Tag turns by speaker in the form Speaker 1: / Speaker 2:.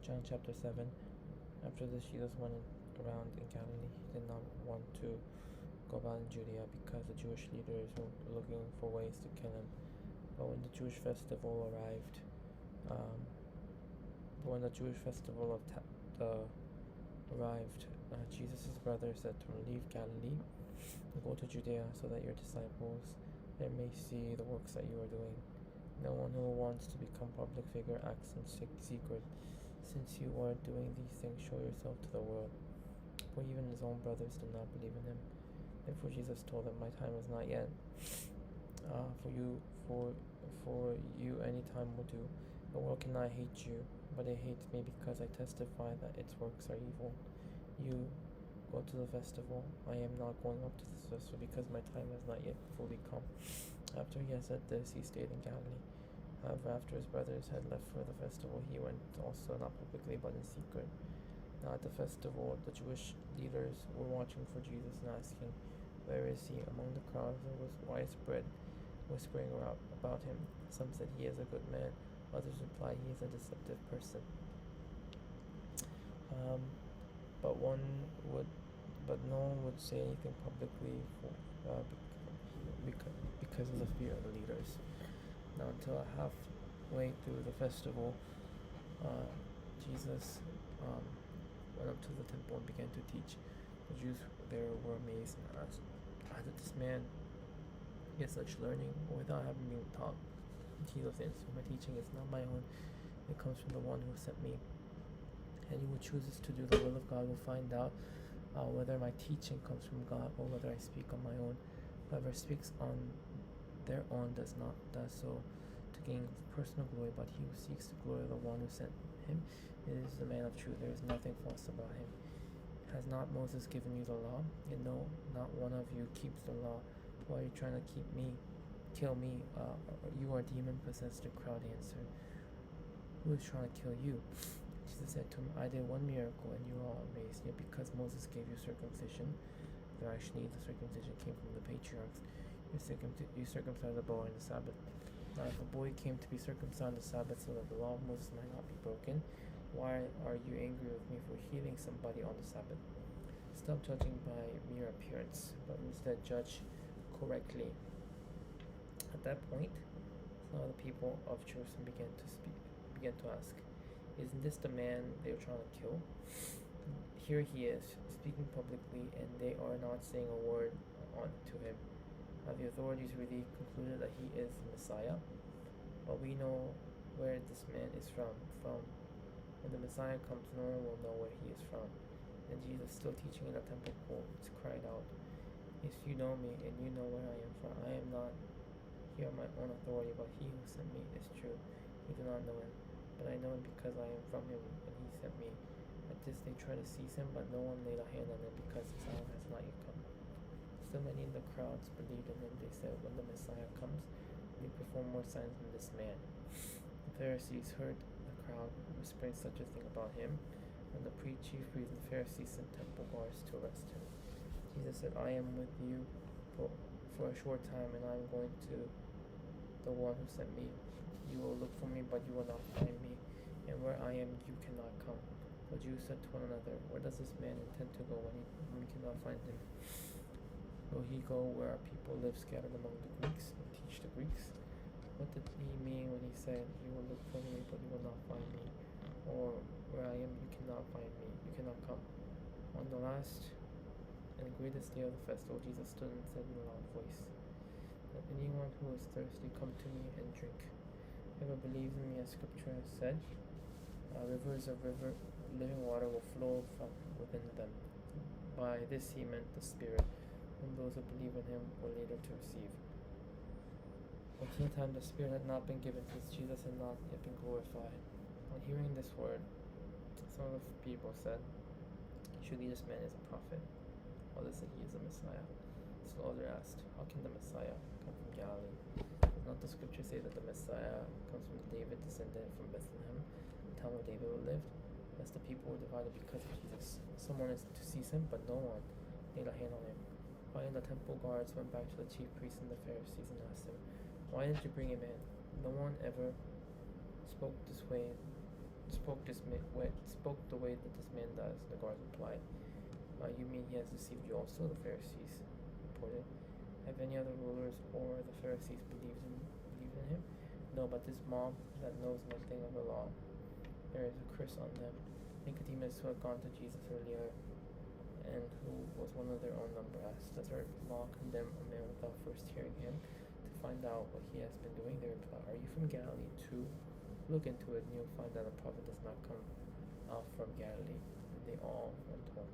Speaker 1: John chapter 7. After this, Jesus went around in Galilee. He did not want to go about in Judea because the Jewish leaders were looking for ways to kill him. But when the Jewish festival arrived, Jesus' brother said to him, "Leave Galilee and go to Judea, so that your disciples there may see the works that you are doing. No one who wants to become a public figure acts in secret. Since you are doing these things, show yourself to the world." For even his own brothers did not believe in him. Therefore Jesus told them, "My time is not yet. For you any time will do. The world cannot hate you, but it hates me because I testify that its works are evil. You go to the festival. I am not going up to this festival because my time has not yet fully come." After he had said this, he stayed in Galilee. However, after his brothers had left for the festival, he went also, not publicly but in secret. Now at the festival, the Jewish leaders were watching for Jesus and asking, "Where is he?" Among the crowd there was widespread whispering about him. Some said he is a good man. Others replied he is a deceptive person. But no one would say anything publicly because of the fear of the leaders. Now until halfway through the festival, Jesus went up to the temple and began to teach. The Jews there were amazed and asked, "How did this man get such learning without having been taught?" Jesus answered, "My teaching is not my own. It comes from the one who sent me. Anyone who chooses to do the will of God will find out whether my teaching comes from God or whether I speak on my own. Whoever speaks on their own does so to gain personal glory, but he who seeks the glory of the one who sent him is the man of truth. There is nothing false about him. Has not Moses given you the law? And no, not one of you keeps the law. Why are you trying to kill me? You are demon-possessed," the crowd answered. "Who is trying to kill you?" Jesus said to him, "I did one miracle and you are all amazed. Yet because Moses gave you circumcision, though actually the circumcision came from the patriarchs, you circumcised the boy on the Sabbath. Now if a boy came to be circumcised on the Sabbath so that the law of Moses might not be broken, why are you angry with me for healing somebody on the Sabbath? Stop judging by mere appearance, but instead judge correctly." At that point, some of the people of Jerusalem began to ask, "Isn't this the man they are trying to kill? Here he is, speaking publicly, and they are not saying a word to him. Have the authorities really concluded that he is the Messiah? But we know where this man is from. When the Messiah comes, no one will know where he is from." And Jesus, still teaching in the temple courts, cried out, "If you know me and you know where I am from, I am not here on my own authority, but he who sent me is true. You do not know him, but I know him because I am from him and he sent me." At this they tried to seize him, but no one laid a hand on him because his hour has not yet come. Still many in the crowds believed in him. They said, "When the Messiah comes, he will perform more signs than this man." The Pharisees heard the crowd whispering such a thing about him, and the chief priests and Pharisees sent temple guards to arrest him. Jesus said, "I am with you for a short time, and I am going to the one who sent me. You will look for me, but you will not find me, and where I am you cannot come." The Jews said to one another, "Where does this man intend to go when we cannot find him? Will he go where our people live scattered among the Greeks and teach the Greeks? What did he mean when he said, 'You will look for me, but you will not find me'? Or, 'Where I am you cannot find me, you cannot come'?" On the last and greatest day of the festival, Jesus stood and said in a loud voice, "Let anyone who is thirsty come to me and drink. Whoever believes in me, as Scripture has said, rivers of living water will flow from within them." By this he meant the Spirit, whom those who believe in him were later to receive. Until the time the Spirit had not been given, since Jesus had not yet been glorified. On hearing this word, some of the people said, "Surely this man is a prophet." Others said he is the Messiah. So others asked, "How can the Messiah come from Galilee? Does not the Scripture say that the Messiah comes from David, descendant from Bethlehem, the town where David lived?" Thus the people were divided because of Jesus. Some wanted to seize him, but no one laid a hand on him. Finally, the temple guards went back to the chief priests and the Pharisees and asked them, "Why didn't you bring him in? No one ever spoke this way spoke the way that this man does. The guards replied, you mean he has deceived you also? The Pharisees reported. Have any other rulers or the Pharisees believed in him? No, but this mob that knows nothing of the law, there is a curse on them. Nicodemus, who had gone to Jesus earlier and who was one of their own number, asked, does our law condemn a man without first hearing him to find out what he has been doing? They replied, are you from Galilee too? Look into it and you'll find that a prophet does not come out from Galilee. And they all went home.